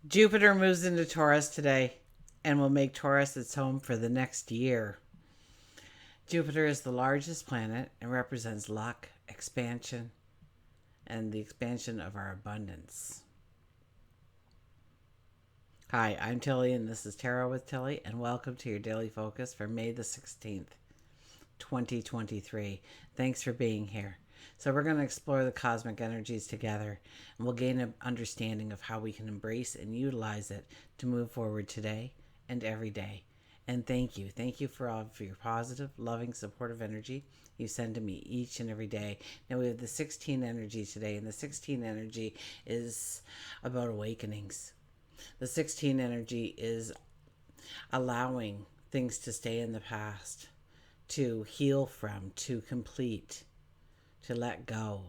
Jupiter moves into Taurus today and will make Taurus its home for the next year. Jupiter is the largest planet and represents luck, expansion, and the expansion of our abundance. Hi, I'm Tilly, and this is Tarot with Tilly, and welcome to your daily focus for May the 16th, 2023. Thanks for being here. So, we're going to explore the cosmic energies together, and we'll gain an understanding of how we can embrace and utilize it to move forward today and every day. And thank you. Thank you for all for your positive, loving, supportive energy you send to me each and every day. Now, we have the 16 energy today, and the 16 energy is about awakenings. The 16 energy is allowing things to stay in the past, to heal from, to complete, to let go.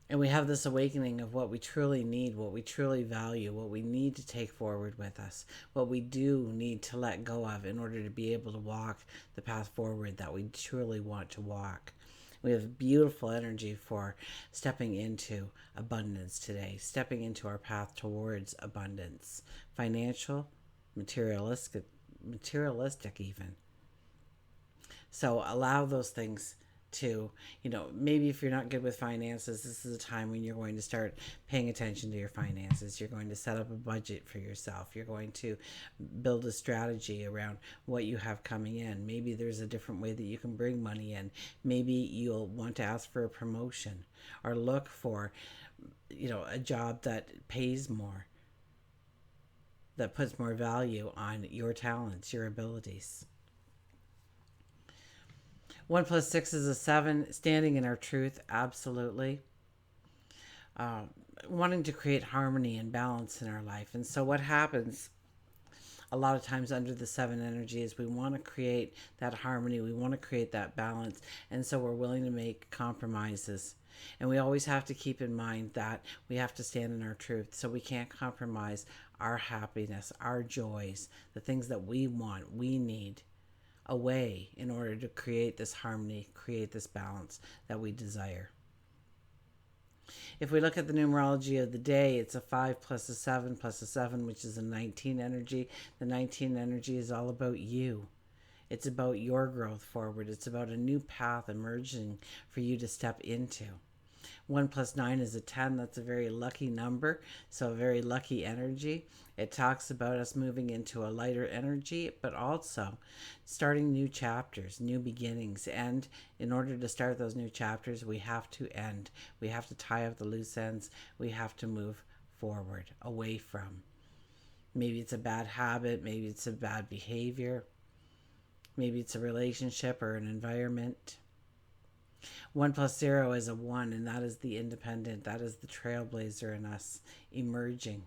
And we have this awakening of what we truly need, what we truly value, what we need to take forward with us, what we do need to let go of in order to be able to walk the path forward that we truly want to walk. We have beautiful energy for stepping into abundance today, stepping into our path towards abundance, financial, materialistic even. So allow those things to, maybe if you're not good with finances, this is a time when you're going to start paying attention to your finances. You're going to set up a budget for yourself. You're going to build a strategy around what you have coming in. Maybe there's a different way that you can bring money in. Maybe you'll want to ask for a promotion or look for, a job that pays more, that puts more value on your talents, your abilities. 1 + 6 is a 7. Standing in our truth, absolutely. Uh, Wanting to create harmony and balance in our life. And so, what happens a lot of times under the 7 energy is we want to create that harmony, we want to create that balance, and so we're willing to make compromises. And we always have to keep in mind that we have to stand in our truth. So, we can't compromise our happiness, our joys, the things that we want, we need away in order to create this harmony, create this balance that we desire. If we look at the numerology of the day, it's a 5 plus a 7 plus a 7, which is a 19 energy. The 19 energy is all about you. It's about your growth forward. It's about a new path emerging for you to step into. 1 + 9 is a 10. That's a very lucky number, so a very lucky energy. It talks about us moving into a lighter energy, but also starting new chapters, new beginnings. And in order to start those new chapters, we have to end. We have to tie up the loose ends. We have to move forward, away from. Maybe it's a bad habit. Maybe it's a bad behavior. Maybe it's a relationship or an environment. 1 + 0 is a 1, and that is the independent. That is the trailblazer in us emerging.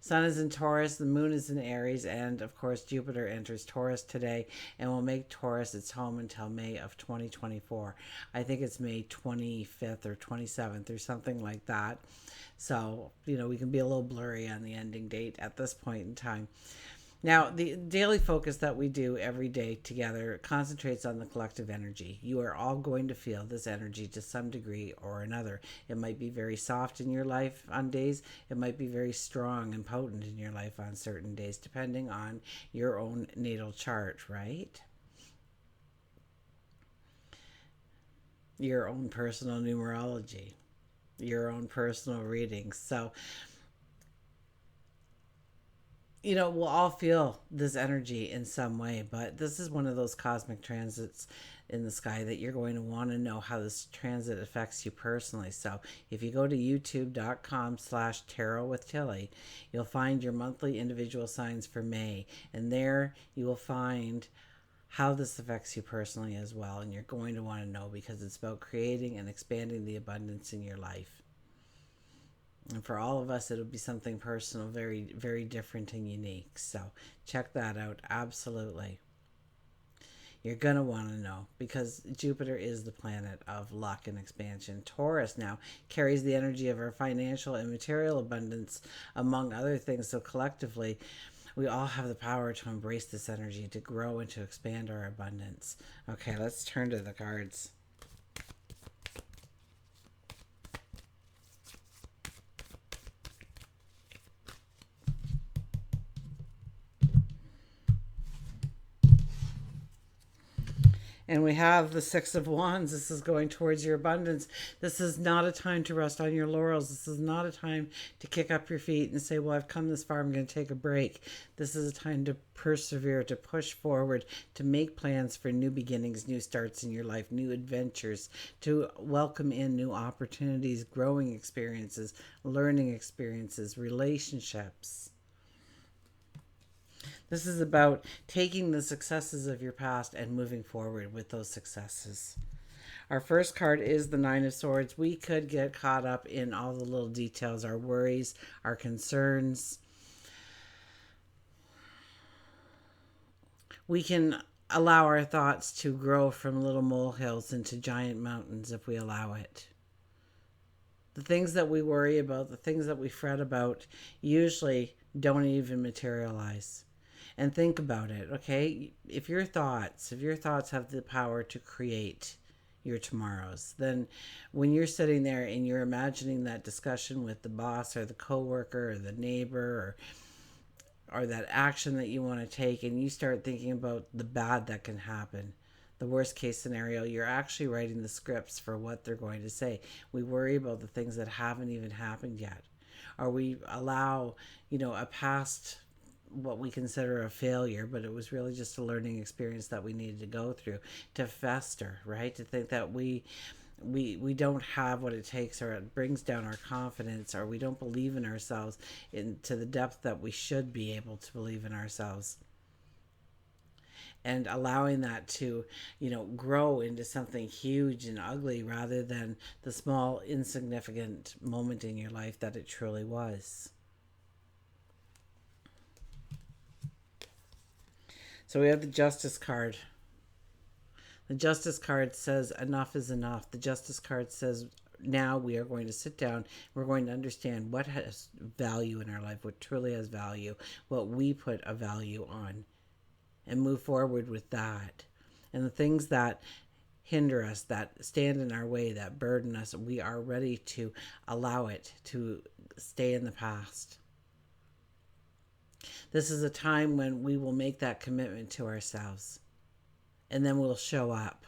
Sun is in Taurus, the moon is in Aries, and of course Jupiter enters Taurus today and will make Taurus its home until May of 2024. I think it's May 25th or 27th or something like that. So, we can be a little blurry on the ending date at this point in time. Now, the daily focus that we do every day together concentrates on the collective energy. You are all going to feel this energy to some degree or another. It might be very soft in your life on days. It might be very strong and potent in your life on certain days, depending on your own natal chart, right? Your own personal numerology, your own personal readings. So, we'll all feel this energy in some way, but this is one of those cosmic transits in the sky that you're going to want to know how this transit affects you personally. So if you go to youtube.com/tarot with Tilly, you'll find your monthly individual signs for May, and there you will find how this affects you personally as well. And you're going to want to know because it's about creating and expanding the abundance in your life. And for all of us, it'll be something personal, very, very different and unique. So check that out. Absolutely. You're going to want to know because Jupiter is the planet of luck and expansion. Taurus now carries the energy of our financial and material abundance, among other things. So collectively, we all have the power to embrace this energy, to grow and to expand our abundance. Okay, let's turn to the cards. And we have the Six of Wands. This is going towards your abundance. This is not a time to rest on your laurels. This is not a time to kick up your feet and say, well, I've come this far, I'm going to take a break. This is a time to persevere, to push forward, to make plans for new beginnings, new starts in your life, new adventures, to welcome in new opportunities, growing experiences, learning experiences, relationships. This is about taking the successes of your past and moving forward with those successes. Our first card is the Nine of Swords. We could get caught up in all the little details, our worries, our concerns. We can allow our thoughts to grow from little molehills into giant mountains if we allow it. The things that we worry about, the things that we fret about, usually don't even materialize. And think about it, okay? If your thoughts have the power to create your tomorrows, then when you're sitting there and you're imagining that discussion with the boss or the coworker or the neighbor or that action that you want to take, and you start thinking about the bad that can happen, the worst case scenario, you're actually writing the scripts for what they're going to say. We worry about the things that haven't even happened yet, or we allow, a past, what we consider a failure, but it was really just a learning experience that we needed to go through, to fester, right? To think that we don't have what it takes, or it brings down our confidence, or we don't believe in ourselves to the depth that we should be able to believe in ourselves. And allowing that to, grow into something huge and ugly rather than the small, insignificant moment in your life that it truly was. So we have the Justice card. The Justice card says enough is enough. The Justice card says now we are going to sit down. We're going to understand what has value in our life, what truly has value, what we put a value on, and move forward with that. And the things that hinder us, that stand in our way, that burden us, we are ready to allow it to stay in the past. This is a time when we will make that commitment to ourselves, and then we'll show up.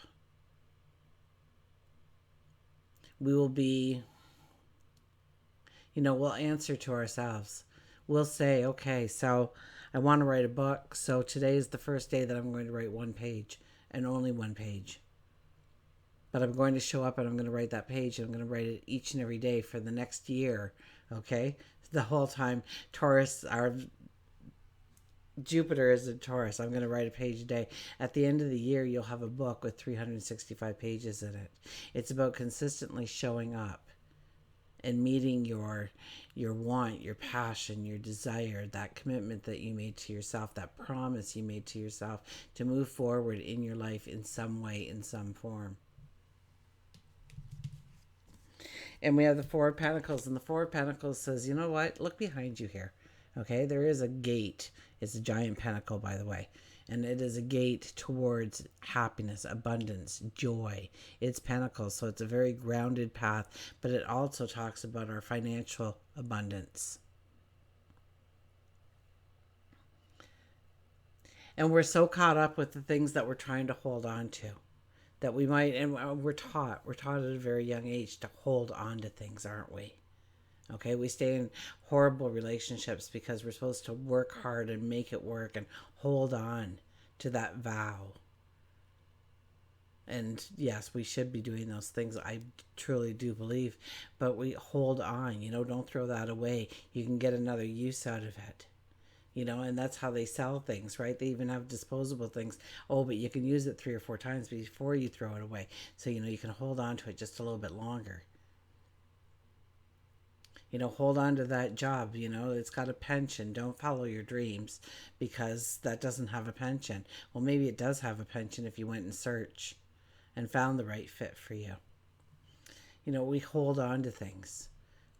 We will be, we'll answer to ourselves. We'll say, okay, so I want to write a book, so today is the first day that I'm going to write one page, and only one page. But I'm going to show up and I'm going to write that page, and I'm going to write it each and every day for the next year, okay? The whole time. Taurus, our Jupiter is in Taurus. I'm going to write a page a day. At the end of the year, you'll have a book with 365 pages in it. It's about consistently showing up and meeting your want, your passion, your desire, that commitment that you made to yourself, that promise you made to yourself to move forward in your life in some way, in some form. And we have the Four of Pentacles, and the Four of Pentacles says, you know what? Look behind you here. Okay, there is a gate. It's a giant pentacle, by the way. And it is a gate towards happiness, abundance, joy. It's pentacles, so it's a very grounded path, but it also talks about our financial abundance. And we're so caught up with the things that we're trying to hold on to that we might, and we're taught at a very young age to hold on to things, aren't we? Okay, we stay in horrible relationships because we're supposed to work hard and make it work and hold on to that vow. And yes, we should be doing those things. I truly do believe. But we hold on, don't throw that away. You can get another use out of it. And that's how they sell things, right? They even have disposable things. Oh, but you can use it 3 or 4 times before you throw it away. So, you can hold on to it just a little bit longer. Hold on to that job, it's got a pension. Don't follow your dreams because that doesn't have a pension. Well, maybe it does have a pension if you went and searched and found the right fit for you. We hold on to things.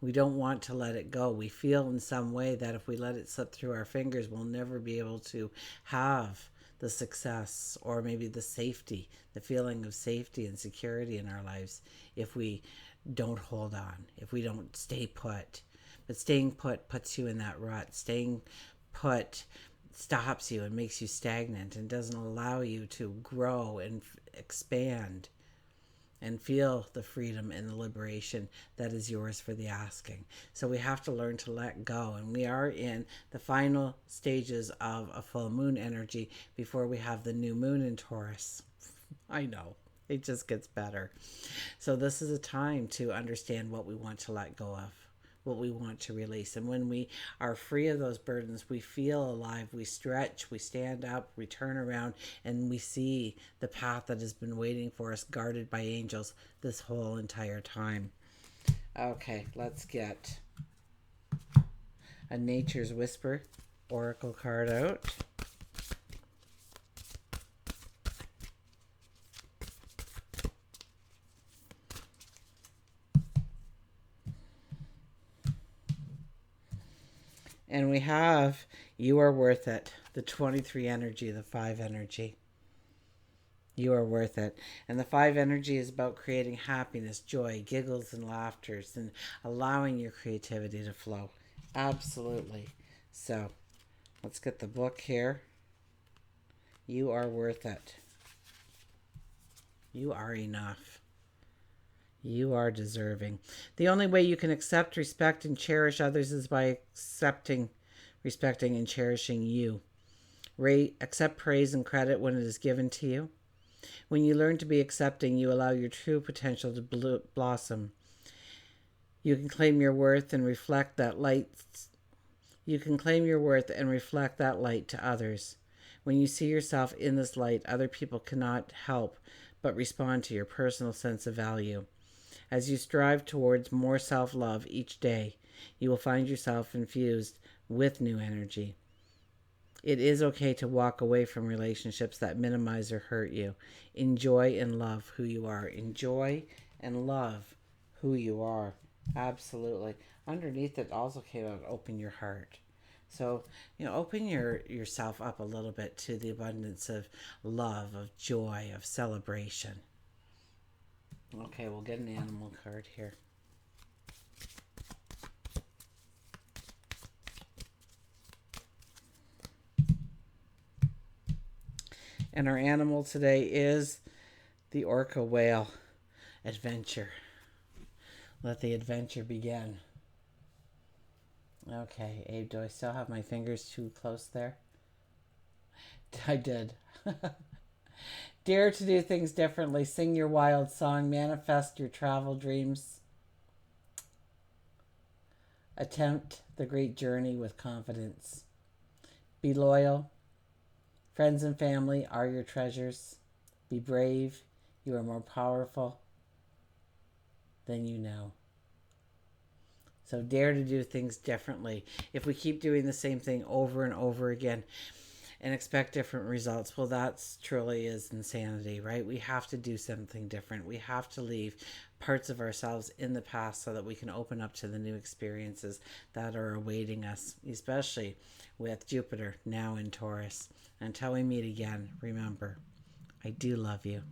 We don't want to let it go. We feel in some way that if we let it slip through our fingers, we'll never be able to have the success or maybe the safety, the feeling of safety and security in our lives if we don't hold on, if we don't stay put. But staying put puts you in that rut. Staying put stops you and makes you stagnant and doesn't allow you to grow expand and feel the freedom and the liberation that is yours for the asking. So we have to learn to let go. And we are in the final stages of a full moon energy before we have the new moon in Taurus. I know. It just gets better. So this is a time to understand what we want to let go of, what we want to release. And when we are free of those burdens, we feel alive, we stretch, we stand up, we turn around, and we see the path that has been waiting for us, guarded by angels this whole entire time. Okay, let's get a Nature's Whisper oracle card out. And we have You Are Worth It, the 23 energy, the 5 energy. You are worth it. And the 5 energy is about creating happiness, joy, giggles, and laughters, and allowing your creativity to flow. Absolutely. So let's get the book here. You are worth it. You are enough. You are deserving. The only way you can accept, respect, and cherish others is by accepting, respecting, and cherishing you. Accept praise and credit when it is given to you. When you learn to be accepting, you allow your true potential to blossom. You can claim your worth and reflect that light. You can claim your worth and reflect that light to others. When you see yourself in this light, other people cannot help but respond to your personal sense of value. As you strive towards more self-love each day, you will find yourself infused with new energy. It is okay to walk away from relationships that minimize or hurt you. Enjoy and love who you are. Enjoy and love who you are. Absolutely. Underneath it also came out, open your heart. So, open yourself up a little bit to the abundance of love, of joy, of celebration. Okay, we'll get an animal card here. And our animal today is the orca whale. Adventure. Let the adventure begin. Okay, Abe, do I still have my fingers too close there? I did. Dare to do things differently. Sing your wild song. Manifest your travel dreams. Attempt the great journey with confidence. Be loyal. Friends and family are your treasures. Be brave. You are more powerful than you know. So dare to do things differently. If we keep doing the same thing over and over again and expect different results, well, that's truly is insanity, right? We have to do something different. We have to leave parts of ourselves in the past so that we can open up to the new experiences that are awaiting us, especially with Jupiter now in Taurus. Until we meet again, remember, I do love you.